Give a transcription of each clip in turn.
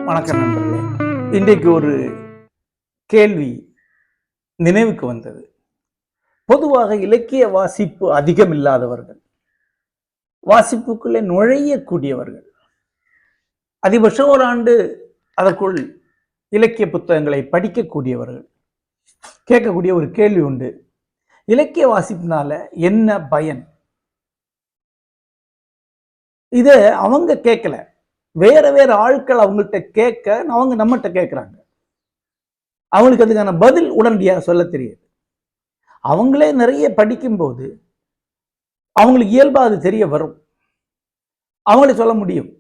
வணக்கம் நண்பர்களே. இன்றைக்கு ஒரு கேள்வி நினைவுக்கு வந்தது. பொதுவாக இலக்கிய வாசிப்பு அதிகம் இல்லாதவர்கள், வாசிப்புக்குள்ளே நுழையக்கூடியவர்கள், அதிகபட்சம் ஒரு ஆண்டு அதற்குள் இலக்கிய புத்தகங்களை படிக்கக்கூடியவர்கள் கேட்கக்கூடிய ஒரு கேள்வி உண்டு. இலக்கிய வாசிப்பினால என்ன பயன்? இத அவங்க கேட்கல, வேற வேற ஆட்கள் அவங்கள்ட்ட கேட்க அவங்க நம்மகிட்ட கேட்கிறாங்க. அவங்களுக்கு அதுக்கான பதில் உடனடியாக சொல்ல தெரியாது. அவங்களே நிறைய படிக்கும்போது அவங்களுக்கு இயல்பா அது தெரிய வரும், அவங்களே சொல்ல முடியும்.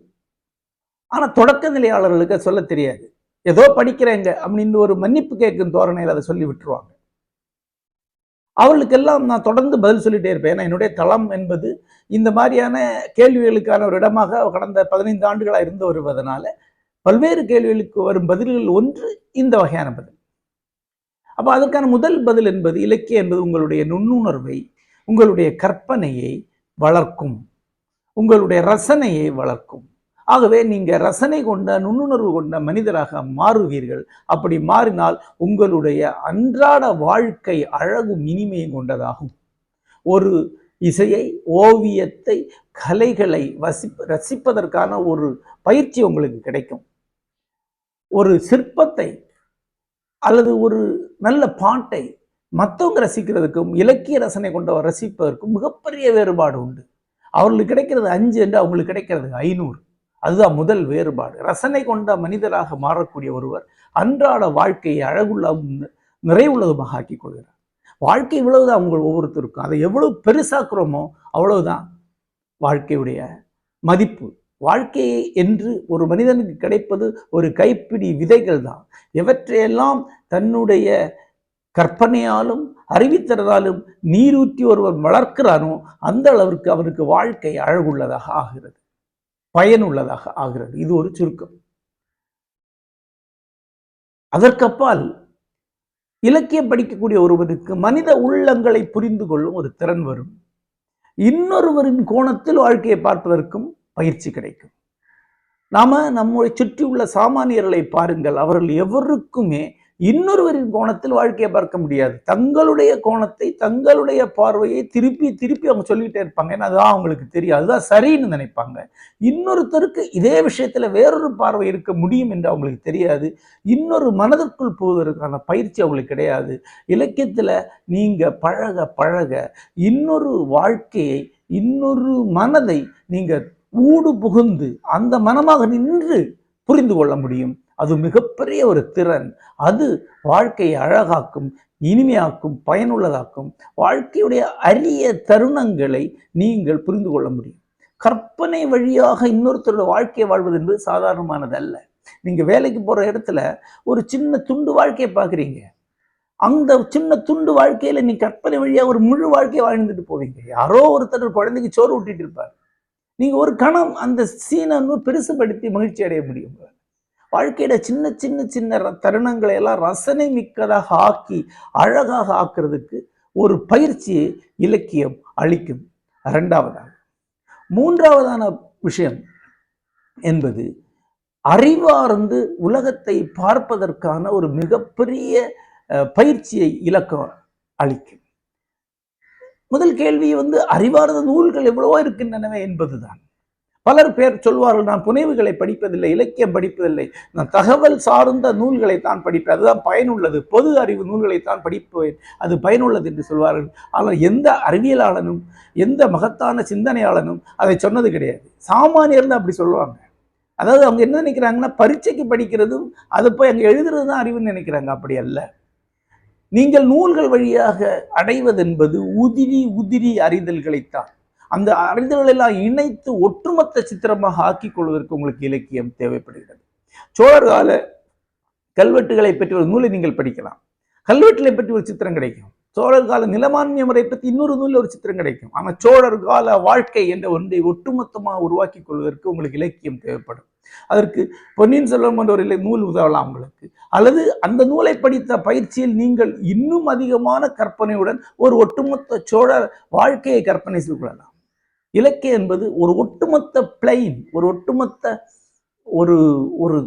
ஆனா தொடக்க நிலையாளர்களுக்கு சொல்ல தெரியாது. ஏதோ படிக்கிறேங்க அப்படின்னு ஒரு மன்னிப்பு கேட்கும் தோரணையில் அதை சொல்லி விட்டுருவாங்க. அவர்களுக்கெல்லாம் நான் தொடர்ந்து பதில் சொல்லிட்டே இருப்பேன். ஏன்னா என்னுடைய தளம் என்பது இந்த மாதிரியான கேள்விகளுக்கான ஒரு இடமாக கடந்த 15 ஆண்டுகளாக இருந்து வருவதனால பல்வேறு கேள்விகளுக்கு வரும் பதில்கள் ஒன்று இந்த வகையான பதில். அப்போ அதற்கான முதல் பதில் என்பது, இலக்கியம் என்பது உங்களுடைய நுண்ணுணர்வை, உங்களுடைய கற்பனையை வளர்க்கும், உங்களுடைய ரசனையை வளர்க்கும். ஆகவே நீங்க ரசனை கொண்ட நுண்ணுணர்வு கொண்ட மனிதராக மாறுவீர்கள். அப்படி மாறினால் உங்களுடைய அன்றாட வாழ்க்கை அழகும் இனிமையும் கொண்டதாகும். ஒரு இசையை, ஓவியத்தை, கலைகளை ரசிப்பதற்கான ஒரு பயிற்சி உங்களுக்கு கிடைக்கும். ஒரு சிற்பத்தை அல்லது ஒரு நல்ல பாட்டை மற்றவங்க ரசிக்கிறதுக்கும் இலக்கிய ரசனை கொண்டவர் ரசிப்பதற்கும் மிகப்பெரிய வேறுபாடு உண்டு. அவர்களுக்கு கிடைக்கிறது 5 என்று அவங்களுக்கு கிடைக்கிறது 500. அதுதான் முதல் வேறுபாடு. ரசனை கொண்ட மனிதராக மாறக்கூடிய ஒருவர் அன்றாட வாழ்க்கையை அழகுள்ளதும் நிறைவுள்ளதுமாக ஆக்கிக் கொள்கிறார். வாழ்க்கை இவ்வளவுதான் உங்கள் ஒவ்வொருத்தருக்கும். அதை எவ்வளவு பெருசாக்குறோமோ அவ்வளவுதான் வாழ்க்கையுடைய மதிப்பு. வாழ்க்கை என்று ஒரு மனிதனுக்கு கிடைப்பது ஒரு கைப்பிடி விதைகள் தான். எவற்றையெல்லாம் தன்னுடைய கற்பனையாலும் அறிவித்தலாலும் நீரூற்றி ஒருவர் வளர்க்கிறானோ அந்த அளவிற்கு அவருக்கு வாழ்க்கை அழகுள்ளதாக ஆகிறது, பயனுள்ளதாக ஆகிறது. இது ஒரு சுருக்கம். அதற்கப்பால் இலக்கியம் படிக்கக்கூடிய ஒருவருக்கு மனித உள்ளங்களை புரிந்து கொள்ளும் ஒரு திறன் வரும். இன்னொருவரின் கோணத்தில் வாழ்க்கையை பார்ப்பதற்கும் பயிற்சி கிடைக்கும். நாம நம்மை சுற்றியுள்ள சாமானியர்களை பாருங்கள், அவர்கள் எவருக்குமே இன்னொருவரின் கோணத்தில் வாழ்க்கையை பார்க்க முடியாது. தங்களுடைய கோணத்தை, தங்களுடைய பார்வையை திருப்பி திருப்பி அவங்க சொல்லிட்டே இருப்பாங்க. ஏன்னா அதுதான் அவங்களுக்கு தெரியும், அதுதான் சரின்னு நினைப்பாங்க. இன்னொருத்தருக்கு இதே விஷயத்துல வேறொரு பார்வை இருக்க முடியும் என்று அவங்களுக்கு தெரியாது. இன்னொரு மனதிற்குள் போவதற்கான பயிற்சி அவங்களுக்கு கிடையாது. இலக்கியத்துல நீங்க பழக பழக இன்னொரு வாழ்க்கையை, இன்னொரு மனதை நீங்க ஊடு புகுந்து அந்த மனமாக நின்று புரிந்து கொள்ள முடியும். அது மிகப்பெரிய ஒரு திறன். அது வாழ்க்கையை அழகாக்கும், இனிமையாக்கும், பயனுள்ளதாக்கும். வாழ்க்கையுடைய அரிய தருணங்களை நீங்கள் புரிந்து கொள்ள முடியும். கற்பனை வழியாக இன்னொருத்தரோட வாழ்க்கையை வாழ்வது என்பது சாதாரணமானது அல்ல. நீங்க வேலைக்கு போற இடத்துல ஒரு சின்ன துண்டு வாழ்க்கையை பார்க்குறீங்க. அந்த சின்ன துண்டு வாழ்க்கையில நீ கற்பனை வழியாக ஒரு முழு வாழ்க்கையை வாழ்ந்துட்டு போவீங்க. யாரோ ஒருத்தர் குழந்தைக்கு சோறு ஊட்டிட்டு இருப்பார். நீங்க ஒரு கணம் அந்த சீனை பெருசுபடுத்தி மகிழ்ச்சி அடைய முடியும். வாழ்க்கையில சின்ன சின்ன சின்ன தருணங்களை எல்லாம் ரசனை மிக்கதாக ஆக்கி அழகாக ஆக்குறதுக்கு ஒரு பயிற்சியை இலக்கியம் அளிக்கும். இரண்டாவதாக, மூன்றாவதான விஷயம் என்பது அறிவார்ந்து உலகத்தை பார்ப்பதற்கான ஒரு மிகப்பெரிய பயிற்சியை இலக்கம் அளிக்கும். முதல் கேள்வி அறிவார்ந்த நூல்கள் எவ்வளவோ இருக்கின்றனவே என்பதுதான். பலர் பேர் சொல்வார்கள், நான் புனைவுகளை படிப்பதில்லை, இலக்கியம் படிப்பதில்லை, நான் தகவல் சார்ந்த நூல்களை தான் படிப்பேன், அதுதான் பயனுள்ளது, பொது அறிவு நூல்களை தான் படிப்பேன், அது பயனுள்ளது என்று சொல்வார்கள். ஆனால் எந்த அறிவியலாளனும் எந்த மகத்தான சிந்தனையாளனும் அதை சொன்னது கிடையாது. சாமானியர்னு அப்படி சொல்லுவாங்க. அதாவது அவங்க என்ன நினைக்கிறாங்கன்னா, பரீட்சைக்கு படிக்கிறதும் அதை போய் அங்கே எழுதுறது தான் அறிவுன்னு நினைக்கிறாங்க. அப்படி அல்ல. நீங்கள் நூல்கள் வழியாக அடைவது என்பது உதிரி உதிரி அறிதல்களைத்தான். அந்த அறிதல்கள் எல்லாம் இணைத்து ஒட்டுமொத்த சித்திரமாக ஆக்கிக் கொள்வதற்கு உங்களுக்கு இலக்கியம் தேவைப்படுகிறது. சோழர் கால கல்வெட்டுகளை பற்றி ஒரு நூலை நீங்கள் படிக்கலாம், கல்வெட்டுகளை பற்றி ஒரு சித்திரம் கிடைக்கும். சோழர் கால நிலமான்மிய முறை பற்றி இன்னொரு நூலில் ஒரு சித்திரம் கிடைக்கும். ஆனால் சோழர் கால வாழ்க்கை என்ற ஒன்றை ஒட்டுமொத்தமாக உருவாக்கி கொள்வதற்கு உங்களுக்கு இலக்கியம் தேவைப்படும். அதற்கு பொன்னியின் செல்வன் என்ற ஒரு நூல் உதவலாம் உங்களுக்கு. அல்லது அந்த நூலை படித்த பயிற்சியில் நீங்கள் இன்னும் அதிகமான கற்பனையுடன் ஒரு ஒட்டுமொத்த சோழ வாழ்க்கையை கற்பனை செய்து கொள்ளலாம். இலக்கியம் என்பது ஒரு ஒட்டுமொத்த பிளைன், ஒரு ஒட்டுமொத்த ஒரு ஒரு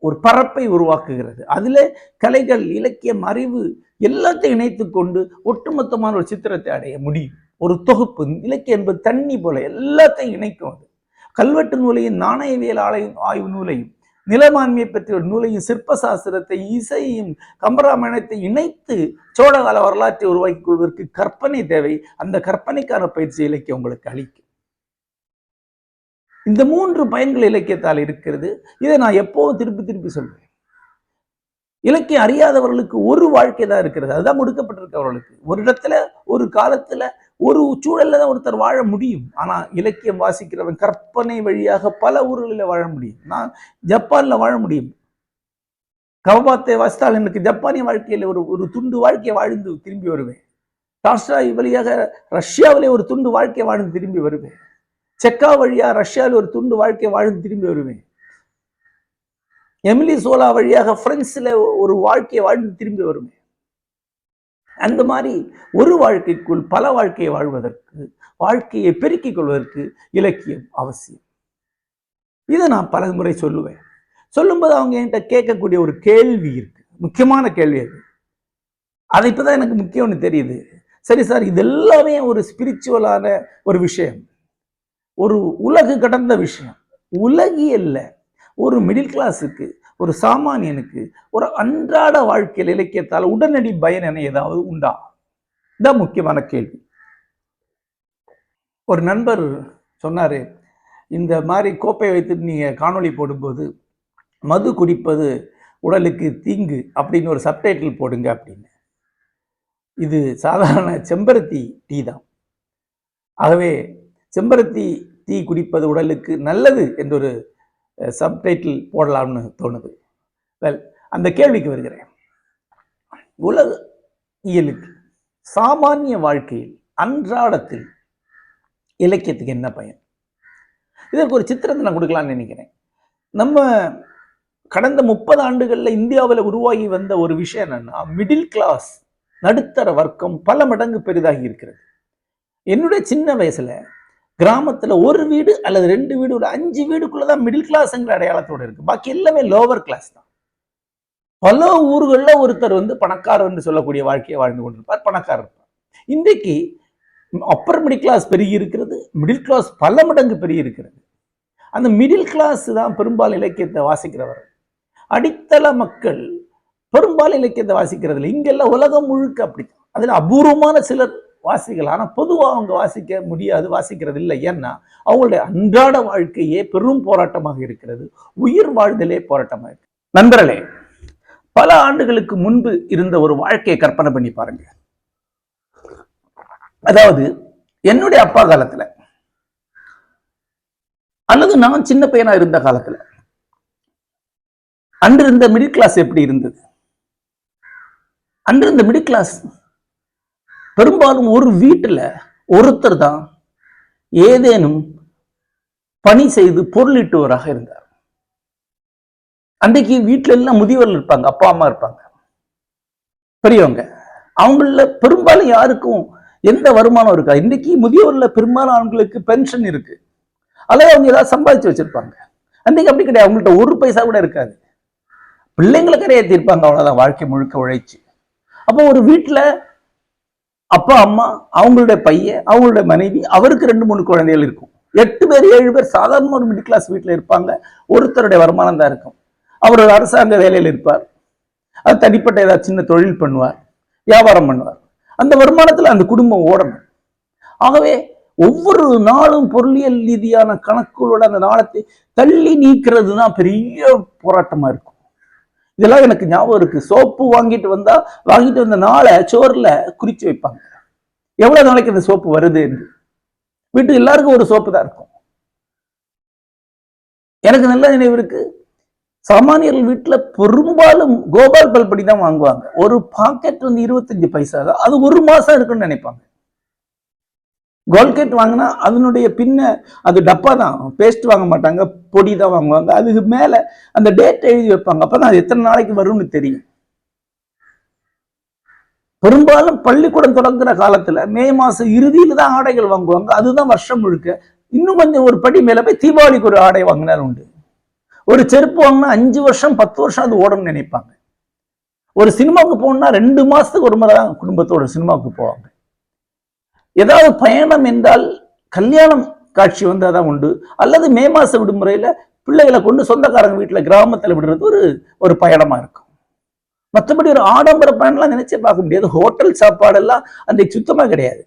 ஒரு பரப்பை உருவாக்குகிறது. அதிலே கலைகள், இலக்கியம், அறிவு எல்லாத்தையும் இணைத்துக் கொண்டு ஒட்டுமொத்தமான ஒரு சித்திரத்தை அடைய முடியும். ஒரு தொகுப்பு. இலக்கியம் என்பது தண்ணி போல எல்லாத்தையும் இணைக்கும். அது கல்வெட்டு நூலையும், நாணயவியல் ஆய்வு நூலையும், நிலமாண்மையை பற்றிய ஒரு நூலையும், சிற்ப சாஸ்திரத்தை, இசையும், கம்பராமாயணத்தை இணைத்து சோழகால வரலாற்றை உருவாக்கிக் கொள்வதற்கு கற்பனை தேவை. அந்த கற்பனைக்கான பயிற்சி இலக்கியம் உங்களுக்கு அளிக்கும். இந்த 3 பயன்கள் இலக்கியத்தால் இருக்கிறது. இதை நான் எப்போதும் திருப்பி திருப்பி சொல்றேன். இலக்கியம் அறியாதவர்களுக்கு ஒரு வாழ்க்கை தான் இருக்கிறது. அதுதான் கொடுக்கப்பட்டிருக்கு அவர்களுக்கு. ஒரு இடத்துல, ஒரு காலத்துல, ஒரு சூழல்ல தான் ஒருத்தர் வாழ முடியும். ஆனா இலக்கியம் வாசிக்கிறவன் கற்பனை வழியாக பல ஊர்களில் வாழ முடியும். நான் ஜப்பான்ல வாழ முடியும். கவபாத்தை வாசித்தால் எனக்கு ஜப்பானிய வாழ்க்கையில் ஒரு துண்டு வாழ்க்கையை வாழ்ந்து திரும்பி வருவேன். டால்ஸ்டாய் வழியாக ரஷ்யாவிலே ஒரு துண்டு வாழ்க்கையை வாழ்ந்து திரும்பி வருவேன். செக்கா வழியா ரஷ்யாவில் ஒரு துண்டு வாழ்க்கை வாழ்ந்து திரும்பி வருவேன். எமிலி சோலா வழியாக பிரெஞ்சில் ஒரு வாழ்க்கையை வாழ்ந்து திரும்பி வருவேன். அந்த மாதிரி ஒரு வாழ்க்கைக்குள் பல வாழ்க்கையை வாழ்வதற்கு, வாழ்க்கையை பெருக்கிக் கொள்வதற்கு இலக்கியம் அவசியம். இதை நான் பல முறை சொல்லுவேன். சொல்லும்போது அவங்க என்கிட்ட கேட்கக்கூடிய ஒரு கேள்வி இருக்கு, முக்கியமான கேள்வி அது. அது இப்பதான் எனக்கு முக்கியம்னு தெரியுது. சரி சார், இது எல்லாமே ஒரு ஸ்பிரிச்சுவலான ஒரு விஷயம், ஒரு உலகு கடந்த விஷயம். உலகியல்ல ஒரு மிடில் கிளாஸுக்கு, ஒரு சாமானியனுக்கு, ஒரு அன்றாட வாழ்க்கையில் இலக்கியத்தால் உடனடி பயன் என ஏதாவது உண்டா? இதான் முக்கியமான கேள்வி. ஒரு நண்பர் சொன்னாரு, இந்த மாதிரி கோப்பை வைத்துட்டு நீங்க காணொளி போடும்போது மது குடிப்பது உடலுக்கு தீங்கு அப்படின்னு ஒரு சப்டைட்டில் போடுங்க அப்படின்னு. இது சாதாரண செம்பருத்தி டீ தான். ஆகவே செம்பருத்தி டீ குடிப்பது உடலுக்கு நல்லது என்றொரு சப்டைட்டில் போடலாம்னு தோணுது. வெல், அந்த கேள்விக்கு வருகிறேன். உலக இயலுக்கு, சாமானிய வாழ்க்கையில், அன்றாடத்தில் இலக்கியத்துக்கு என்ன பயன்? இதற்கு ஒரு சித்திரத்தை நான் கொடுக்கலாம்னு நினைக்கிறேன். நம்ம கடந்த 30 ஆண்டுகளில் இந்தியாவில் உருவாகி வந்த ஒரு விஷயம் என்னன்னா, மிடில் கிளாஸ், நடுத்தர வர்க்கம் பல மடங்கு பெரிதாகி இருக்கிறது. என்னுடைய சின்ன வயசுல கிராமத்துல ஒரு வீடு அல்லது 2 வீடு, ஒரு 5 வீடுக்குள்ளதான் மிடில் கிளாஸ்ங்கிற அடையாளத்தோட இருக்கு. பாக்கி எல்லாமே லோவர் கிளாஸ் தான். பல ஊர்கள்ல ஒருத்தர் பணக்காரர் என்று சொல்லக்கூடிய வாழ்க்கையை வாழ்ந்து கொண்டிருப்பார், பணக்காரர். இன்றைக்கு அப்பர் மிடில் கிளாஸ் பெருகி இருக்கிறது, மிடில் கிளாஸ் பல மடங்கு பெருகி இருக்கிறது. அந்த மிடில் கிளாஸ் தான் பெரும்பாலும் இலக்கியத்தை வாசிக்கிறவர். அடித்தள மக்கள் பெரும்பாலும் இலக்கியத்தை வாசிக்கிறதுல இங்கெல்லாம் உலகம் முழுக்க அப்படித்தான். அதுல அபூர்வமான சிலர் வாசிக்கலாம். ஆனா பொதுவாக அவங்க வாசிக்க முடியாது, வாசிக்கிறது இல்லை. ஏன்னா அவங்களுடைய அன்றாட வாழ்க்கையே பெரும் போராட்டமாக இருக்கிறது, உயிர் வாழ்தலே போராட்டமாக இருக்கு. நண்பர்களே, பல ஆண்டுகளுக்கு முன்பு இருந்த ஒரு வாழ்க்கையை கற்பனை பண்ணி பாருங்க. அதாவது என்னுடைய அப்பா காலத்துல அல்லது நான் சின்ன பையனா இருந்த காலத்துல அன்று இருந்த மிடில் கிளாஸ் எப்படி இருந்தது? அன்று இருந்த மிடில் கிளாஸ் பெரும்பாலும் ஒரு வீட்டுல ஒருத்தர் தான் ஏதேனும் பணி செய்து பொருளீட்டுவராக இருந்தார். அன்றைக்கு வீட்டுல எல்லாம் முதியவர்கள் இருப்பாங்க, அப்பா அம்மா இருப்பாங்க, பெரியவங்க. அவங்கள பெரும்பாலும் யாருக்கும் எந்த வருமானம் இருக்கா? இன்னைக்கு முதியவர்ல பெரும்பாலும் அவங்களுக்கு பென்ஷன் இருக்கு, அல்லது அவங்க ஏதாவது சம்பாதிச்சு வச்சிருப்பாங்க. அன்றைக்கு அப்படி கிடையாது, அவங்கள்ட்ட ஒரு பைசா கூட இருக்காது. பிள்ளைங்களை கரையேற்றிருப்பாங்க, அவ்வளவுதான், வாழ்க்கை முழுக்க உழைச்சு. அப்போ ஒரு வீட்டுல அப்பா அம்மா, அவங்களுடைய பையன், அவங்களுடைய மனைவி, அவருக்கு 2-3 குழந்தைகள் இருக்கும். 8 பேர் 7 பேர் சாதாரண ஒரு மிடில் கிளாஸ் வீட்டுல இருப்பாங்க. ஒருத்தருடைய வருமானம் தான் இருக்கும். அவர் ஒரு அரசாங்க வேலையில் இருப்பார், அது தனிப்பட்ட ஏதாவது சின்ன தொழில் பண்ணுவார், வியாபாரம் பண்ணுவார். அந்த வருமானத்துல அந்த குடும்பம் ஓடணும். ஆகவே ஒவ்வொரு நாளும் பொருளியல் ரீதியான கணக்குகளோட அந்த நாளத்தை தள்ளி நீக்கிறது தான் பெரிய போராட்டமா இருக்கும். இதெல்லாம் எனக்கு ஞாபகம் இருக்கு. சோப்பு வாங்கிட்டு வந்த நாளை சோறுல குறிச்சு வைப்பாங்க, எவ்வளவு நாளைக்கு அந்த சோப்பு வருது என்று. வீட்டுக்கு எல்லாருக்கும் ஒரு சோப்பு தான் இருக்கும். எனக்கு நல்ல நினைவு இருக்கு, சாமானியர்கள் வீட்டுல பெரும்பாலும் கோபால் பல்படி தான் வாங்குவாங்க. ஒரு பாக்கெட் 25 பைசா தான், அது 1 மாசம் இருக்குன்னு நினைப்பாங்க. கோல்கேட் வாங்கினா அதனுடைய பின்ன அது டப்பா தான், பேஸ்ட் வாங்க மாட்டாங்க, பொடி தான் வாங்குவாங்க. அதுக்கு மேல அந்த டேட் எழுதி வைப்பாங்க. அப்பதான் அது எத்தனை நாளைக்கு வரும்னு தெரியும். பெரும்பாலும் பள்ளிக்கூடம் தொடங்குற காலத்துல மே மாசம் இறுதியில தான் ஆடைகள் வாங்குவாங்க. அதுதான் வருஷம் முழுக்க. இன்னும் கொஞ்சம் ஒரு படி மேல போய் தீபாவளிக்கு ஒரு ஆடை வாங்கினார் உண்டு. ஒரு செருப்பு வாங்கினா 5 வருஷம் 10 வருஷம் அது ஓடணும்னு நினைப்பாங்க. ஒரு சினிமாவுக்கு போகணும்னா 2 மாசத்துக்கு ஒரு முறை தான் குடும்பத்தோட சினிமாவுக்கு போவாங்க. ஏதாவது பயணம் என்றால் கல்யாணம் காட்சி வந்தாதான் உண்டு, அல்லது மே மாச விடுமுறையில பிள்ளைகளை கொண்டு சொந்தக்காரங்க வீட்டுல கிராமத்துல விடுறது ஒரு பயணமா இருக்கும். மற்றபடி ஒரு ஆடம்பர பயணம்லாம் நினைச்சே பார்க்க முடியாது. ஹோட்டல் சாப்பாடு எல்லாம் அன்றைக்கு சுத்தமா கிடையாது.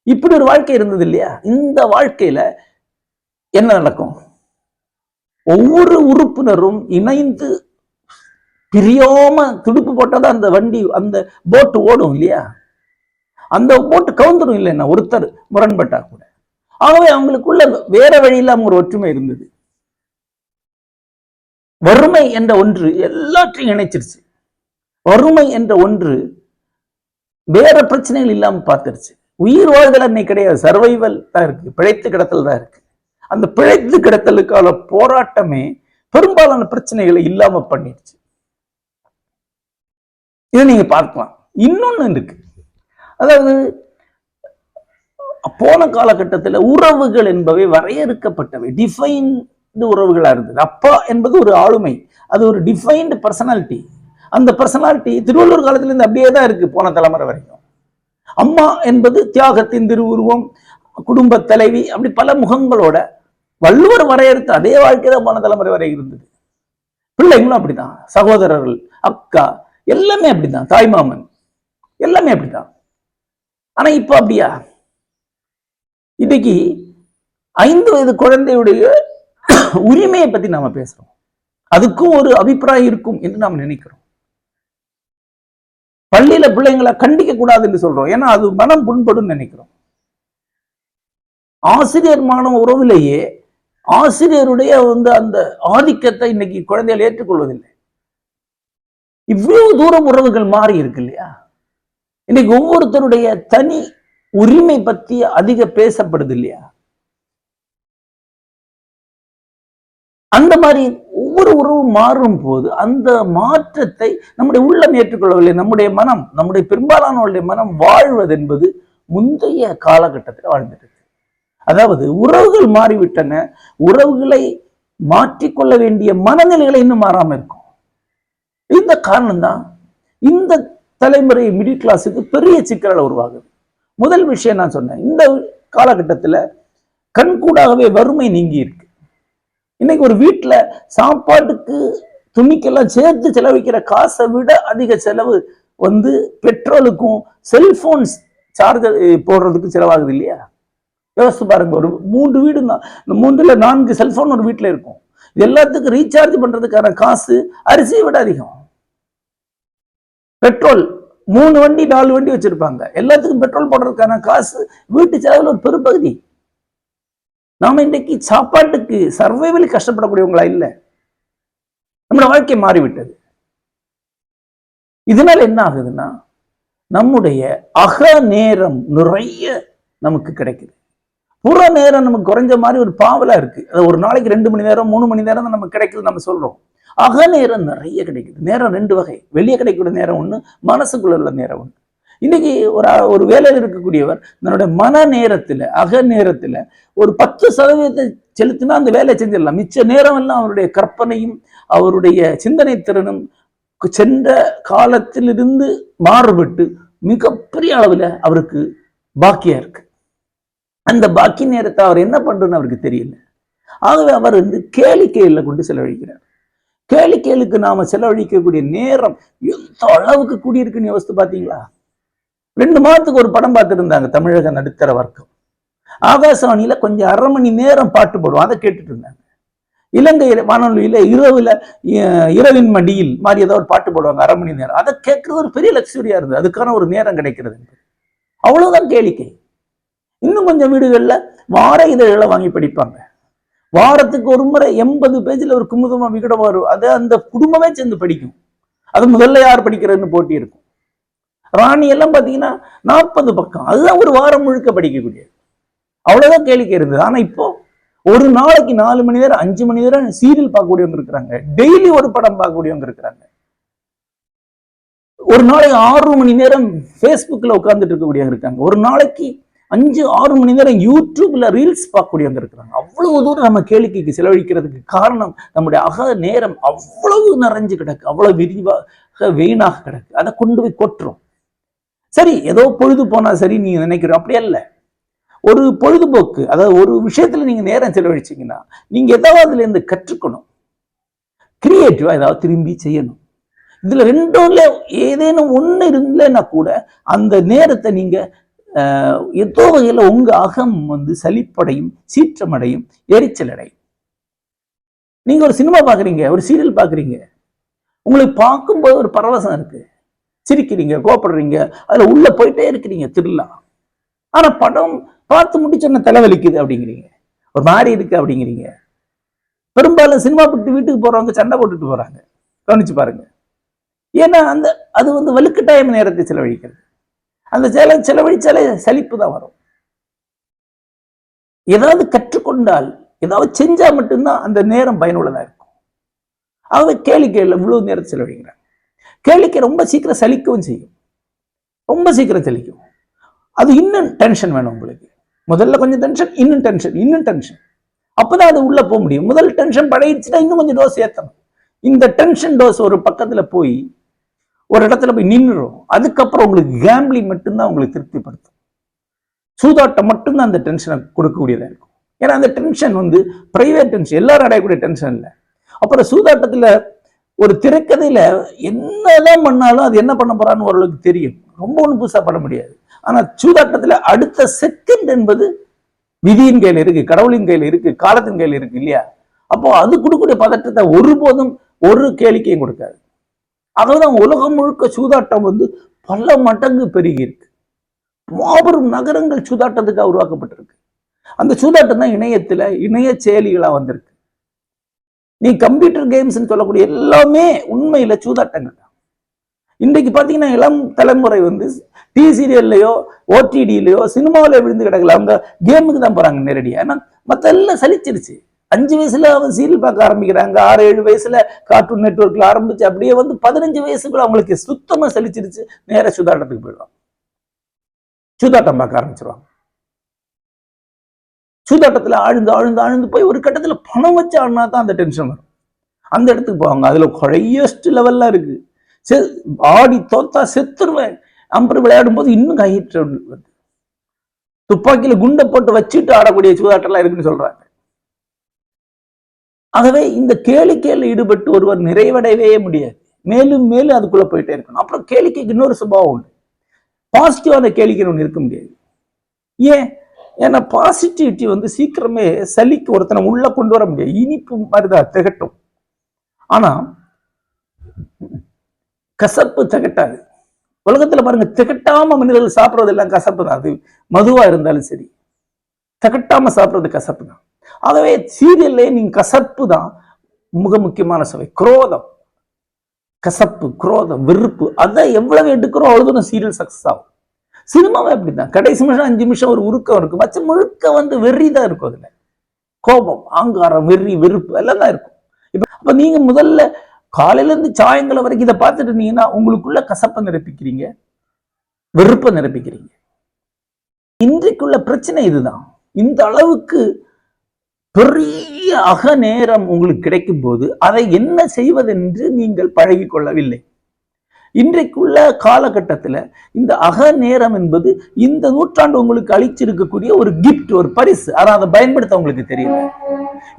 இப்படி ஒரு வாழ்க்கை இருந்தது இல்லையா? இந்த வாழ்க்கையில என்ன நடக்கும்? ஒவ்வொரு உறுப்பினரும் இணைந்து பிரியாம துடுப்பு போட்டாதான் அந்த வண்டி, அந்த போட்டு ஓடும் இல்லையா? அந்த போட்டு கவுந்துடும் இல்லைன்னா ஒருத்தர் முரண்பட்டா கூட. ஆகவே அவங்களுக்குள்ள வேற வழி இல்லாம ஒரு ஒற்றுமை இருந்தது. வறுமை என்ற ஒன்று எல்லாற்றையும் இணைச்சிருச்சு. வறுமை என்ற ஒன்று வேற பிரச்சனைகள் இல்லாம பார்த்துருச்சு. உயிர் வாழ்தல் அன்னைக்கு கிடையாது, சர்வைவல் தான் இருக்கு, பிழைத்து கிடத்தல் தான் இருக்கு. அந்த பிழைத்து கிடத்தலுக்கான போராட்டமே பெரும்பாலான பிரச்சனைகளை இல்லாம பண்ணிடுச்சு. இதை நீங்க பார்க்கலாம். இன்னொன்னு இருக்கு, அதாவது போன காலகட்டத்தில் உறவுகள் என்பவை வரையறுக்கப்பட்டவை, டிஃபைன்டு உறவுகளா இருந்தது. அப்பா என்பது ஒரு ஆளுமை, அது ஒரு டிஃபைன்டு பர்சனாலிட்டி. அந்த பர்சனாலிட்டி திருவள்ளுவர் காலத்துல இருந்து அப்படியே தான் இருக்கு போன தலைமுறை வரைக்கும். அம்மா என்பது தியாகத்தின் திருவுருவம், குடும்ப தலைவி, அப்படி பல முகங்களோட வள்ளுவர் வரையறுத்த அதே வாழ்க்கை தான் போன தலைமுறை வரை இருந்தது. பிள்ளைங்களும் அப்படிதான், சகோதரர்கள், அக்கா, எல்லாமே அப்படிதான், தாய்மாமன் எல்லாமே அப்படிதான். ஆனா இப்ப அப்படியா? இன்னைக்கு 5 வயது குழந்தையுடைய உரிமையை பத்தி நாம பேசுறோம். அதுக்கும் ஒரு அபிப்பிராயம் இருக்கும் என்று நாம் நினைக்கிறோம். பள்ளியில பிள்ளைங்களை கண்டிக்க கூடாது என்று சொல்றோம், ஏன்னா அது மனம் புண்படும் நினைக்கிறோம். ஆசிரியர் மாணவ உறவிலேயே ஆசிரியருடைய அந்த ஆதிக்கத்தை இன்னைக்கு குழந்தைகள் ஏற்றுக்கொள்வதில்லை. இவ்வளவு தூரம் உறவுகள் மாறி இருக்கு இல்லையா? இன்னைக்கு ஒவ்வொருத்தருடைய தனி உரிமை பத்தி அதிக பேசப்படுது இல்லையா? அந்த மாதிரி ஒவ்வொரு உறவும் மாறும் போது அந்த மாற்றத்தை நம்முடைய உள்ளம் ஏற்றுக்கொள்ளவில்லை. நம்முடைய மனம், நம்முடைய பெரும்பாலானவருடைய மனம் வாழ்வது என்பது முந்தைய காலகட்டத்தில் வாழ்ந்துட்டு. அதாவது உறவுகள் மாறிவிட்டன, உறவுகளை மாற்றிக்கொள்ள வேண்டிய மனநிலைகளை இன்னும் மாறாம இருக்கும். இந்த காரணம் தான் இந்த தலைமுறை மிடில் கிளாஸுக்கு பெரிய சிக்கல்கள் உருவாகுது. முதல் விஷயம் நான் சொன்னேன், இந்த காலகட்டத்தில் கண்கூடாகவே வறுமை நீங்கி இருக்கு. இன்னைக்கு ஒரு வீட்டுல சாப்பாட்டுக்கு துணிக்கெல்லாம் சேர்த்து செலவழிக்கிற காசை விட அதிக செலவு பெட்ரோலுக்கும் செல்போன் சார்ஜர் போடுறதுக்கு செலவாகுது இல்லையா? யோசிச்சு பாருங்க, ஒரு 3 வீடு தான், இந்த 3ல 4 செல்போன் ஒரு வீட்டுல இருக்கும். இது எல்லாத்துக்கும் ரீசார்ஜ் பண்றதுக்கான காசு அரிசியை விட அதிகம். பெட்ரோல் 3 வண்டி 4 வண்டி வச்சிருப்பாங்க, எல்லாத்துக்கும் பெட்ரோல் போடுறதுக்கான காசு வீட்டு செலவுல ஒரு பெரும்பகுதி. நாம இன்றைக்கு சாப்பாட்டுக்கு சர்வைவல் கஷ்டப்படக்கூடியவங்களா இல்லை, நம்மளோட வாழ்க்கை மாறிவிட்டது. இதனால என்ன ஆகுதுன்னா, நம்முடைய அக நேரம் நிறைய நமக்கு கிடைக்குது, புற நேரம் நமக்கு குறைஞ்ச மாதிரி ஒரு பாவலா இருக்கு. அது ஒரு நாளைக்கு 2 மணி நேரம் 3 மணி நேரம் தான் நமக்கு கிடைக்குது நம்ம சொல்றோம். அக நேரம் நிறைய கிடைக்குது. நேரம் 2 வகை, வெளியே கிடைக்கக்கூடிய நேரம் ஒண்ணு, மனசுக்குள்ள உள்ள நேரம் ஒண்ணு. இன்னைக்கு ஒரு வேலையில் இருக்கக்கூடியவர் தன்னுடைய மன நேரத்துல, அக நேரத்துல ஒரு 10% செலுத்தினா அந்த வேலையை செஞ்சிடலாம். மிச்ச நேரம் எல்லாம் அவருடைய கற்பனையும் அவருடைய சிந்தனை திறனும் சென்ற காலத்திலிருந்து மாறுபட்டு மிகப்பெரிய அளவுல அவருக்கு பாக்கியா இருக்கு. அந்த பாக்கி நேரத்தை அவர் என்ன பண்றதுன்னு அவருக்கு தெரியல. ஆகவே அவர் கேளிக்கையில கொண்டு செலவழிக்கிறார். கேளிக்கைகளுக்கு நாம செலவழிக்கக்கூடிய நேரம் எந்த அளவுக்கு கூடியிருக்குன்னு யோசித்து பாத்தீங்களா? 2 மாதத்துக்கு ஒரு படம் பார்த்துட்டு இருந்தாங்க தமிழக நடுத்தர வர்க்கம். ஆகாசவாணியில கொஞ்சம் 1/2 மணி நேரம் பாட்டு போடுவோம், அதை கேட்டுட்டு இருந்தாங்க. இலங்கை வானொலியில இரவின் மடியில் மாதிரி ஏதோ ஒரு பாட்டு போடுவாங்க 1/2 மணி நேரம், அதை கேட்கறது ஒரு பெரிய லக்ஸுரியா இருந்தது. அதுக்கான ஒரு நேரம் கிடைக்கிறது, அவ்வளவுதான் கேளிக்கை. இன்னும் கொஞ்சம் வீடுகள்ல வார இதழ்களை வாங்கி படிப்பாங்க. வாரத்துக்கு ஒரு முறை 80 பேஜ்ல ஒரு குமுதமா விகடம் வரும், அதை அந்த குடும்பமே சேர்ந்து படிக்கும். அது முதல்ல யார் படிக்கிறதுன்னு போட்டி இருக்கும். ராணி எல்லாம் பாத்தீங்கன்னா 40 பக்கம், அதுதான் ஒரு வாரம் முழுக்க படிக்கக்கூடியது. அவ்வளவுதான் கேளிக்கை இருந்தது. ஆனா இப்போ ஒரு நாளைக்கு 4 மணி நேரம் 5 மணி நேரம் சீரியல் பார்க்கக்கூடியவங்க இருக்கிறாங்க. டெய்லி ஒரு படம் பார்க்கக்கூடியவங்க இருக்கிறாங்க. ஒரு நாளைக்கு 6 மணி நேரம் Facebookல உட்கார்ந்துட்டு இருக்கக்கூடியவங்க இருக்காங்க. ஒரு நாளைக்கு 5-6 மணி நேரம் யூடியூப்ல ரீல்ஸ் பார்க்கக்கூடியவங்க இருக்கிறாங்க. அவ்வளவு தூரம் நம்ம கேளிக்கைக்கு செலவழிக்கிறதுக்கு காரணம் நம்முடைய அக நேரம் அவ்வளவு நிறைஞ்சு கிடக்கு, அவ்வளவு விரிவாக வீணாக கிடக்கு. அதை கொண்டு போய் கொட்டுறோம். சரி, ஏதோ பொழுது போனா சரி நீங்க நினைக்கிறோம். அப்படி அல்ல. ஒரு பொழுதுபோக்கு, அதாவது ஒரு விஷயத்துல நீங்க நேரம் செலவழிச்சீங்கன்னா நீங்க ஏதாவது அதுல இருந்து கற்றுக்கணும், கிரியேட்டிவா ஏதாவது திரும்பி செய்யணும். இதுல ரெண்டுல ஏதேனும் ஒண்ணு இருந்தேன்னா கூட அந்த நேரத்தை நீங்க ஏதோ வகையில உங்க அகம் சலிப்படையும், சீற்றமடையும், எரிச்சல் அடையும். நீங்க ஒரு சினிமா பாக்குறீங்க, ஒரு சீரியல் பாக்குறீங்க, உங்களுக்கு பார்க்கும்போது ஒரு பரவசம் இருக்கு, சிரிக்கிறீங்க, கோபப்படுறீங்க, அதுல உள்ள போயிட்டே இருக்கிறீங்க திருவிழா. ஆனா படம் பார்த்து முடிச்சோன்ன தலைவலிக்குது அப்படிங்கிறீங்க, ஒரு மாதிரி இருக்கு அப்படிங்கிறீங்க. பெரும்பாலும் சினிமா விட்டு வீட்டுக்கு போறவங்க சண்டை போட்டுட்டு போறாங்க, கவனிச்சு பாருங்க. ஏன்னா அது வலுக்கட்டாயம் நேரத்தை செலவழிக்கிறது. அந்த செலவழிச்சாலே சலிப்பு தான் வரும். ஏதாவது கற்றுக்கொண்டால், ஏதாவது செஞ்சா மட்டும்தான் அந்த நேரம் பயனுள்ளதா இருக்கும். ஆகவே கேளிக்கையில் இவ்வளவு நேரத்தை செலவழிக்கிறாங்க. கேளிக்கை ரொம்ப சீக்கிரம் சலிக்கவும் செய்யும், ரொம்ப சீக்கிரம் சலிக்கும். அது இன்னும் டென்ஷன் வேணும் உங்களுக்கு. முதல்ல கொஞ்சம் டென்ஷன், இன்னும் டென்ஷன், இன்னும் டென்ஷன். அப்பதான் அது உள்ள போக முடியும். முதல் டென்ஷன் படையிடுச்சுன்னா இன்னும் கொஞ்சம் டோஸ் ஏற்றணும். இந்த டென்ஷன் டோஸ் ஒரு பக்கத்துல போய் ஒரு இடத்துல போய் நின்றுடும். அதுக்கப்புறம் உங்களுக்கு கேம்பிளிங் மட்டும்தான் உங்களுக்கு திருப்திப்படுத்தும். சூதாட்டம் மட்டும்தான் அந்த டென்ஷனை கொடுக்கக்கூடியதா இருக்கும். ஏன்னா அந்த டென்ஷன் பிரைவேட் டென்ஷன், எல்லாரும் அடையக்கூடிய டென்ஷன் இல்லை. அப்புறம் சூதாட்டத்துல ஒரு திரைக்கதையில என்னதான் பண்ணாலும் அது என்ன பண்ண போறான்னு ஓரளவுக்கு தெரியும். ரொம்ப ஒன்றும் புதுசா பண்ண முடியாது. ஆனா சூதாட்டத்துல அடுத்த செகண்ட் என்பது விதியின் கையில இருக்கு, கடவுளின் கையில இருக்கு, காலத்தின் கையில இருக்கு இல்லையா? அப்போ அது கொடுக்கக்கூடிய பதற்றத்தை ஒருபோதும் ஒரு கேளிக்கையும் கொடுக்காது. அதான் உலகம் முழுக்க சூதாட்டம் பல மடங்கு பெருகி இருக்கு. மாபெரும் நகரங்கள் சூதாட்டத்துக்கு உருவாக்கப்பட்டிருக்கு. அந்த சூதாட்டம் தான் இணைய செயலிகளா வந்திருக்கு. நீ கம்ப்யூட்டர் கேம்ஸ் சொல்லக்கூடிய எல்லாமே உண்மையில சூதாட்டங்கள் தான். இன்றைக்கு பாத்தீங்கன்னா இளம் தலைமுறை டிவி சீரியல்லையோ, ஓடிடிலையோ, சினிமாவில விழுந்து கிடக்கல. அவங்க கேமுக்கு தான் போறாங்க நேரடியா. ஏன்னா மத்த எல்லாம் சலிச்சிருச்சு. 5 வயசுல அவன் சீரியல் பார்க்க ஆரம்பிக்கிறாங்க, 6-7 வயசுல கார்ட்டூன் நெட்வொர்க்ல ஆரம்பிச்சு அப்படியே 15 வயசுக்குள்ள அவங்களுக்கு சுத்தமா சலிச்சிருச்சு. நேர சூதாட்டத்துக்கு போயிடுவாங்க, சூதாட்டம் பார்க்க ஆரம்பிச்சிருவாங்க. சூதாட்டத்துல ஆழ்ந்து போய் ஒரு கட்டத்துல பணம் வச்சு ஆடினா தான் அந்த டென்ஷன் வரும். அந்த இடத்துக்கு போவாங்க. அதுல ஹையஸ்ட் லெவல்ல இருக்கு. ஆடி தோத்தா செத்துருவேன். அம்பர் விளையாடும் போது இன்னும் கையிட்டு வருது. துப்பாக்கியில குண்டை போட்டு வச்சுட்டு ஆடக்கூடிய சூதாட்டம்லாம் இருக்குன்னு சொல்றாங்க. ஆகவே இந்த கேளிக்கையில் ஈடுபட்டு ஒருவர் நிறைவடையவே முடியாது. மேலும் மேலும் அதுக்குள்ள போயிட்டே இருக்கணும். அப்புறம் கேளிக்கைக்கு இன்னொரு சுபாவம் உண்டு. பாசிட்டிவான கேளிக்கை ஒன்று இருக்க முடியாது. ஏன்னா பாசிட்டிவிட்டி சீக்கிரமே சலிக்கு ஒருத்தனை உள்ள கொண்டு வர முடியாது. இனிப்பு மாதிரிதான் திகட்டும். ஆனா கசப்பு திகட்டாது. உலகத்துல பாருங்க, திகட்டாம மனிதர்கள் சாப்பிடுறது எல்லாம் கசப்பு தான். அது மதுவா இருந்தாலும் சரி, திகட்டாம சாப்பிடுறது கசப்பு தான். ஆகவே சீரியல்ல நீங்க கசப்பு தான் மிக முக்கியமான சுவை. குரோதம், கசப்பு, குரோதம், வெறுப்பு, அதை எவ்வளவு எடுக்கிறோம் அவ்வளவு சீரியல் சக்சஸ் ஆகும். சினிமாவே அப்படிதான். கடைசி நிமிஷம் 5 நிமிஷம் ஒரு உருக்கம் இருக்கும். மச்ச முழுக்க வெறிதான் இருக்கும். அதுல கோபம், ஆங்காரம், வெறி, வெறுப்பு எல்லாம் தான் இருக்கும். அப்ப நீங்க முதல்ல காலையில இருந்து சாயங்காலம் வரைக்கும் இதை பார்த்துட்டு இருந்தீங்கன்னா உங்களுக்குள்ள கசப்பை நிரப்பிக்கிறீங்க, வெறுப்பை நிரப்பிக்கிறீங்க. இன்றைக்குள்ள பிரச்சனை இதுதான். இந்த அளவுக்கு பெரிய அக நேரம் உங்களுக்கு கிடைக்கும் போது அதை என்ன செய்வதென்று நீங்கள் பழகி கொள்ளவில்லை. இன்றைக்குள்ள காலகட்டத்தில் இந்த அக நேரம் என்பது இந்த நூற்றாண்டு உங்களுக்கு அளிச்சிருக்கக்கூடிய ஒரு கிஃப்ட், ஒரு பரிசு. ஆனால் அதை பயன்படுத்த உங்களுக்கு தெரியல.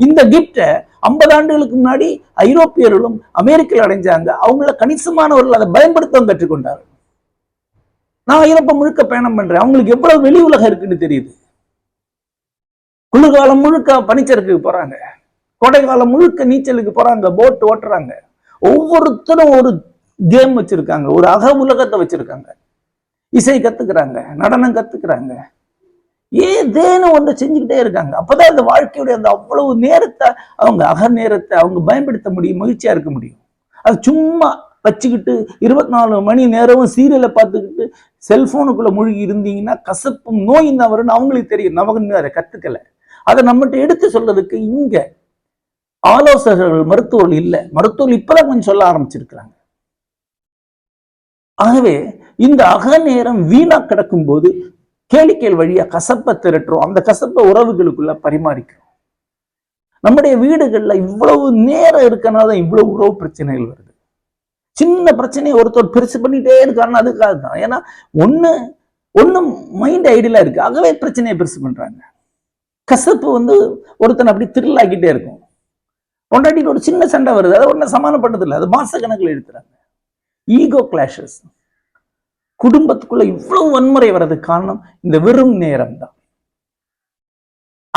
இந்த கிஃப்டை 50 ஆண்டுகளுக்கு முன்னாடி ஐரோப்பியர்களும் அமெரிக்கர்கள் அடைஞ்சாங்க. அவங்கள கணிசமானவர்கள் அதை பயன்படுத்தவும் கற்றுக்கொண்டார். நான் ஐரோப்பா முழுக்க பயணம் பண்றேன். அவங்களுக்கு எவ்வளவு வெளி உலகம் இருக்குன்னு தெரியுது. குளிர்காலம் முழுக்க பனிச்சறுக்கு போறாங்க, கோடை காலம் முழுக்க நீச்சலுக்கு போறாங்க, போட் ஓட்டுறாங்க. ஒவ்வொருத்தரும் ஒரு கேம் வச்சிருக்காங்க, ஒரு அக உலகத்தை வச்சிருக்காங்க. இசை கத்துக்கிறாங்க, நடனம் கத்துக்கிறாங்க, ஏதேனும் ஒன்று செஞ்சுக்கிட்டே இருக்காங்க. அப்பதான் இந்த வாழ்க்கையுடைய அந்த அவ்வளவு நேரத்தை அவங்க அக நேரத்தை அவங்க பயன்படுத்த முடியும், மகிழ்ச்சியா இருக்க முடியும். அது சும்மா வச்சுக்கிட்டு 24 மணி நேரமும் சீரியலை பார்த்துக்கிட்டு செல்போனுக்குள்ள மூழ்கி இருந்தீங்கன்னா கசப்பும் நோயும் தான் வரும்னு அவங்களுக்கு தெரியும். நமக்கு அதை கத்துக்கல. அதை நம்மகிட்ட எடுத்து சொல்றதுக்கு இங்க ஆலோசகர்கள் மருத்துவர்கள் இல்லை. மருத்துவர்கள் இப்பதான் கொஞ்சம் சொல்ல ஆரம்பிச்சிருக்கிறாங்க. ஆகவே இந்த அகநேரம் வீணா கிடக்கும் போது கேளிக்கைகள் வழியா கசப்பை திரட்டுறோம். அந்த கசப்பை உறவுகளுக்குள்ள பரிமாறிக்கிறோம். நம்முடைய வீடுகள்ல இவ்வளவு நேரம் இருக்கனால இவ்வளவு உறவு பிரச்சனைகள் வருது. சின்ன பிரச்சனையை ஒருத்தர் பெருசு பண்ணிட்டே இருக்காருன்னா அதுக்காக தான். ஏன்னா ஒன்னும் மைண்ட் ஐடியலா இருக்கு, ஆகவே பிரச்சனையை பெருசு பண்றாங்க. கசப்பு ஒருத்தனை அப்படி திருளாக்கிட்டே இருக்கும். பொண்டாட்டிக்கு ஒரு சின்ன சண்டை வருது, அதை ஒன்னும் சமாளப்பட்டது இல்லை, அது மாச கணக்கில் எடுத்துறாங்க. Ego clashes. குடும்பத்துக்குள்ள இவ்வளவு வன்முறை வர்றதுக்கு காரணம் இந்த வெறும் நேரம் தான்.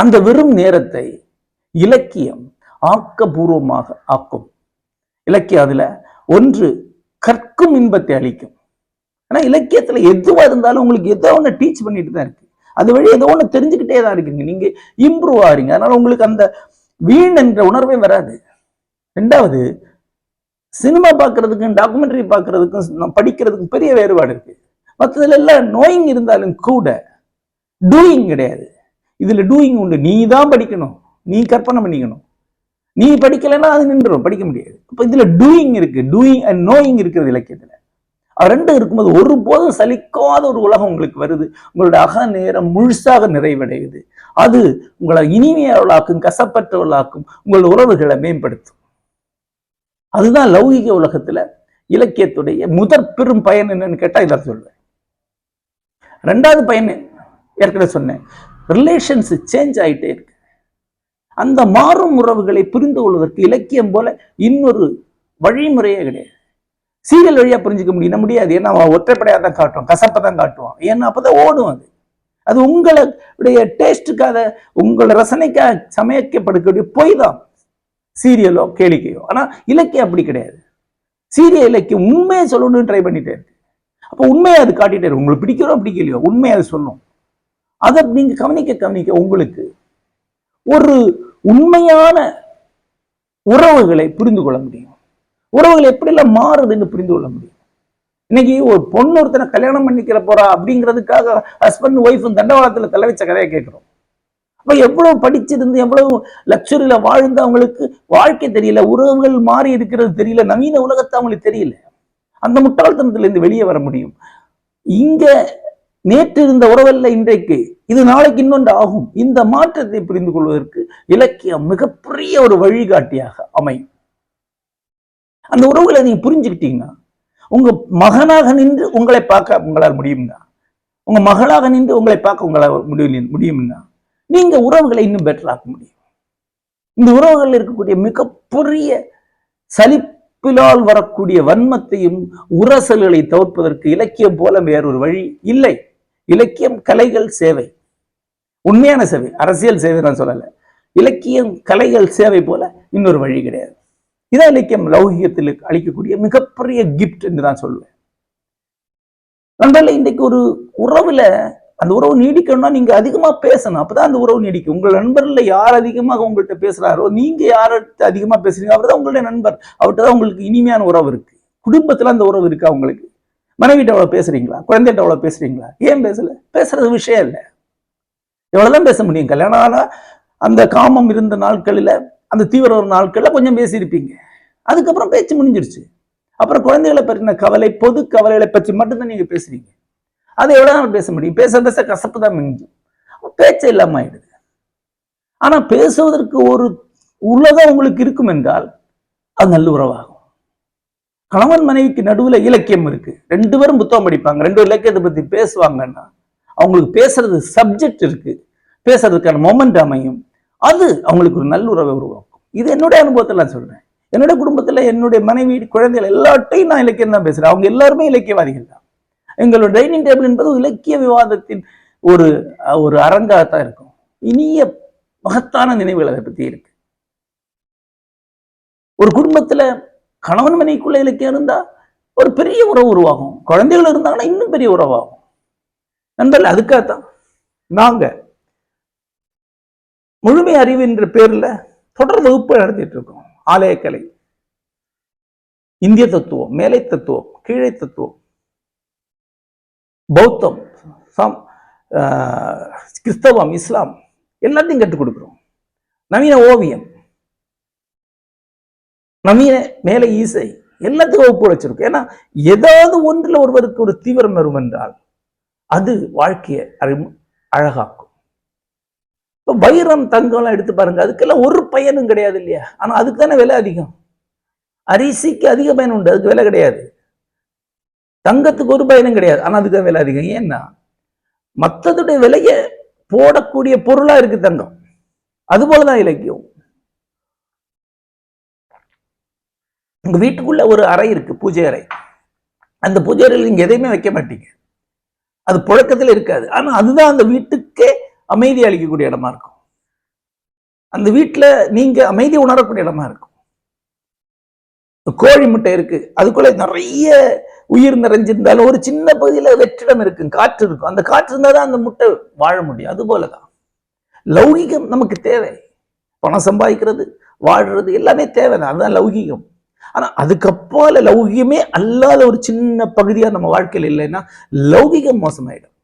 அந்த வெறும் நேரத்தை இலக்கியம் ஆக்கப்பூர்வமாக ஆக்கும். இலக்கியம் அதுல ஒன்று கற்கும் இன்பத்தை அளிக்கும். ஆனா இலக்கியத்துல எதுவா இருந்தாலும் உங்களுக்கு ஏதோ ஒன்று டீச் பண்ணிட்டு தான் இருக்கு. அது வழி ஏதோ ஒன்று தெரிஞ்சுக்கிட்டே தான் இருக்குங்க. நீங்க இம்ப்ரூவ் ஆறீங்க. அதனால உங்களுக்கு அந்த வீண் என்ற உணர்வே வராது. ரெண்டாவது, சினிமா பார்க்கறதுக்கும் டாக்குமெண்ட்ரி பார்க்கறதுக்கும் படிக்கிறதுக்கும் பெரிய வேறுபாடு இருக்கு. மற்றதுல எல்லாம் நோயிங் இருந்தாலும் கூட டூயிங் கிடையாது. இதுல டூயிங் உண்டு. நீ தான் படிக்கணும், நீ கற்பனை பண்ணிக்கணும். நீ படிக்கலைன்னா அது நின்றுடும், படிக்க முடியாது. அப்ப இதுல டூயிங் இருக்கு, டூயிங் அண்ட் நோயிங் இருக்கிறது இலக்கியத்துல. அது ரெண்டும் இருக்கும்போது ஒருபோதும் சலிக்காத ஒரு உலகம் உங்களுக்கு வருது. உங்களுடைய அக நேரம் முழுசாக நிறைவடையுது. அது உங்களை இனிமையாளர்களாக்கும், கசப்பற்றவர்களாக்கும், உங்களோட உறவுகளை மேம்படுத்தும். அதுதான் லௌகிக உலகத்துல இலக்கியத்துடைய முதற் பெரும் பயன் என்னன்னு கேட்டா இதை சொல்றேன். ரெண்டாவது பயன் ஏற்கனவே சொன்னேன், ரிலேஷன்ஸ் சேஞ்ச் ஆயிட்டே இருக்கு. அந்த மாறும் உறவுகளை புரிந்து கொள்வதற்கு இலக்கியம் போல இன்னொரு வழிமுறையே கிடையாது. சீரியல் வழியா புரிஞ்சுக்க முடியாது. ஏன்னா ஒற்றைப்படையா தான் காட்டுவோம், கசப்பை தான் காட்டுவோம். ஏன்னா அப்பதான் ஓடும். அது உங்களுடைய டேஸ்டுக்காக, உங்களை ரசனைக்காக சமைக்கப்படுக்கூடிய பொய் தான் சீரியலோ கேளிக்கையோ. ஆனா இலக்கியம் அப்படி கிடையாது. சீரியல் இலக்கியம் உண்மையை சொல்லணும்னு ட்ரை பண்ணிட்டே இருக்கு. அப்போ உண்மையை அது காட்டிட்டே இருக்கு. உங்களுக்கு பிடிக்கிறோம் பிடிக்கலையோ உண்மையை அது சொல்லும். அதை நீங்க கவனிக்க உங்களுக்கு ஒரு உண்மையான உறவுகளை புரிந்து கொள்ள முடியும். உறவுகள் எப்படிலாம் மாறுதுன்னு புரிந்து கொள்ள முடியும். இன்னைக்கு ஒரு பொண்ணு ஒருத்தனை கல்யாணம் பண்ணிக்கிற போறா அப்படிங்கிறதுக்காக ஹஸ்பண்ட் ஒய்ஃபும் தண்டவாளத்துல தலை வச்ச கதையை கேட்கிறோம். அப்ப எவ்வளவு படிச்சிருந்து எவ்வளவு லக்ஸரியில வாழ்ந்து அவங்களுக்கு வாழ்க்கை தெரியல, உறவுகள் மாறி இருக்கிறது தெரியல, நவீன உலகத்தை அவங்களுக்கு தெரியல. அந்த முட்டாள்தனத்துல இருந்து வெளியே வர முடியும். இங்க நேற்று இருந்த உறவல்ல இன்றைக்கு, இது நாளைக்கு இன்னொன்று ஆகும். இந்த மாற்றத்தை புரிந்து கொள்வதற்கு இலக்கியம் மிகப்பெரிய ஒரு வழிகாட்டியாக அமையும். அந்த உறவுகளை நீங்க புரிஞ்சுக்கிட்டீங்கன்னா உங்க மகனாக நின்று உங்களை பார்க்க உங்களால் முடியும்னா, உங்க மகளாக நின்று உங்களை பார்க்க உங்களால் முடியும்னா நீங்க உறவுகளை இன்னும் பெட்டராக்க முடியும். இந்த உறவுகளில் இருக்கக்கூடிய மிகப்பெரிய சலிப்பிலால் வரக்கூடிய வன்மத்தையும் உரசல்களை தவிர்ப்பதற்கு இலக்கியம் போல வேறொரு வழி இல்லை. இலக்கியம் கலைகள் சேவை, உண்மையான சேவை, அரசியல் சேவை நான் சொல்லல. இலக்கியம் கலைகள் சேவை போல இன்னொரு வழி கிடையாது. இதான் இலக்கியம் லௌகிகத்தில் அளிக்கக்கூடிய மிகப்பெரிய கிஃப்ட் என்று தான் சொல்லுவேன். நண்பர்களே, இன்றைக்கு ஒரு உறவுல அந்த உறவு நீடிக்கணும்னா நீங்க அதிகமா பேசணும். அப்பதான் அந்த உறவு நீடிக்கும். உங்கள் நண்பர்ல யார் அதிகமாக உங்கள்கிட்ட பேசுறாரோ, நீங்க யார்கிட்ட அதிகமா பேசுறீங்க அவர் தான் உங்களுடைய நண்பர். அவர்கிட்ட தான் உங்களுக்கு இனிமையான உறவு இருக்கு. குடும்பத்துல அந்த உறவு இருக்கா உங்களுக்கு? மனைவிட்ட அவ்வளவு பேசுறீங்களா? குழந்தைகிட்ட அவ்வளவு பேசுறீங்களா? ஏன் பேசல? பேசுறது விஷயம் இல்லை. எவ்வளவுதான் பேச முடியும்? கல்யாணம் ஆனா அந்த காமம் இருந்த நாட்களில, அந்த தீவிர நாட்கள்ல கொஞ்சம் பேசியிருப்பீங்க. அதுக்கப்புறம் பேச்சு முடிஞ்சிருச்சு. அப்புறம் குழந்தைகளை பற்றின கவலை, பொது கவலைகளை பற்றி மட்டும்தான் நீங்க பேசுறீங்க. அதை எவ்வளவு நாள் பேச முடியும்? பேச பேச கசப்பு தான் மிஞ்சும். பேச்சு இல்லாம ஆயிடுது. ஆனா பேசுவதற்கு ஒரு உலகம் உங்களுக்கு இருக்கும் என்றால் அது நல்ல உறவாகும். கணவன் மனைவிக்கு நடுவுல இலக்கியம் இருக்கு. ரெண்டு பேரும் புத்தகம் படிப்பாங்க, ரெண்டு இலக்கியத்தை பத்தி பேசுவாங்கன்னா அவங்களுக்கு பேசுறது சப்ஜெக்ட் இருக்கு, பேசுறதுக்கான மொமெண்ட் அமையும். அது அவங்களுக்கு ஒரு நல்ல உறவை உருவாக்கும். இது என்னுடைய அனுபவத்தில் நான் சொல்றேன். என்னுடைய குடும்பத்துல என்னுடைய மனைவி, குழந்தைகள் எல்லாட்டையும் நான் இலக்கியம் தான் பேசுறேன். அவங்க எல்லாருமே இலக்கியவாதிகள் தான். எங்களோட டைனிங் டேபிள் என்பது இலக்கிய விவாதத்தின் ஒரு ஒரு அரங்காகத்தான் இருக்கும். இனிய மகத்தான நினைவுகள் அதை பத்தி இருக்கு. ஒரு குடும்பத்துல கணவன் மனைவிக்குள்ள இலக்கியம் இருந்தா ஒரு பெரிய உறவு உருவாகும். குழந்தைகள் இருந்தாங்கன்னா இன்னும் பெரிய உறவாகும். நண்பர்கள், அதுக்காகத்தான் நாங்க முழுமை அறிவு என்ற பேர்ல தொடர் வகுப்பு நடத்திட்டு இருக்கோம். ஆலயக்கலை இந்திய தத்துவம், மேலை தத்துவம், கீழே தத்துவம், பௌத்தம், கிறிஸ்தவம், இஸ்லாம் எல்லாத்தையும் கற்றுக் கொடுக்கிறோம். நவீன ஓவியம், நவீன மேலை இசை எல்லாத்துக்கும் வகுப்பு வச்சிருக்கோம். ஏன்னா ஏதாவது ஒன்றில் ஒருவருக்கு ஒரு தீவிரம் வரும் என்றால் அது வாழ்க்கையை அழகாக்கும். இப்போ வைரம், தங்கம்லாம் எடுத்து பாருங்க, அதுக்கெல்லாம் ஒரு பயனும் கிடையாது இல்லையா? ஆனா அதுக்கு தானே விலை அதிகம். அரிசிக்கு அதிக பயன் உண்டு, அதுக்கு விலை கிடையாது. தங்கத்துக்கு ஒரு பயனும் கிடையாது, ஆனா அதுக்கு விலை அதிகம். ஏன்னா மற்றதுடைய விலையை போடக்கூடிய பொருளா இருக்கு தங்கம். அது போலதான் இலக்கியம். உங்க வீட்டுக்குள்ள ஒரு அறை இருக்கு, பூஜை அறை. அந்த பூஜை அறையில் நீங்க எதையுமே வைக்க மாட்டீங்க, அது புழக்கத்தில் இருக்காது. ஆனா அதுதான் அந்த வீட்டுக்கே அமைதி அளிக்கக்கூடிய இடமா இருக்கும். அந்த வீட்டுல நீங்க அமைதி உணரக்கூடிய இடமா இருக்கும். கோழி முட்டை இருக்கு, அதுக்குள்ள நிறைய உயிர் நிறைஞ்சிருந்தாலும் ஒரு சின்ன பகுதியில வெற்றிடம் இருக்கு, காற்று இருக்கும். அந்த காற்று இருந்தாதான் அந்த முட்டை வாழ முடியும். அது போலதான் லௌகிகம் நமக்கு தேவை. பணம் சம்பாதிக்கிறது, வாழ்றது எல்லாமே தேவைதான், அதுதான் லௌகிகம். ஆனா அதுக்கப்பால லௌகிகமே அல்லாத ஒரு சின்ன பகுதியா நம்ம வாழ்க்கையில் இல்லைன்னா லௌகிகம் மோசமாயிடும்.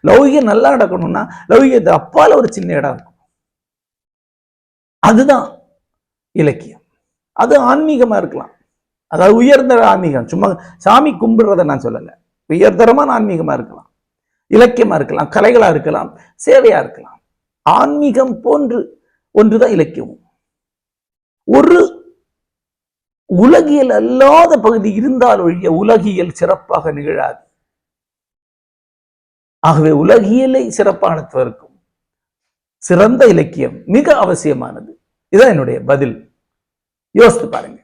லௌகிகம் நல்லா நடக்கணும்னா லௌகிகத்தை அப்பால ஒரு சின்ன இடம் இருக்கும். அதுதான் இலக்கியம். அது ஆன்மீகமா இருக்கலாம், அதாவது உயர்ந்த ஆன்மீகம். சும்மா சாமி கும்பிடுறத நான் சொல்லல, உயர்தரமான ஆன்மீகமா இருக்கலாம், இலக்கியமா இருக்கலாம், கலைகளா இருக்கலாம், சேவையா இருக்கலாம். ஆன்மீகம் போன்று ஒன்றுதான் இலக்கியம். ஒரு உலகியல் அல்லாத பகுதி இருந்தால் ஒழிய உலகியல் சிறப்பாக நிகழாது. ஆகவே உலகியலை சிறப்பானதற்கும் சிறந்த இலக்கியம் மிக அவசியமானது. இதுதான் என்னுடைய பதில். யோசித்து பாருங்க.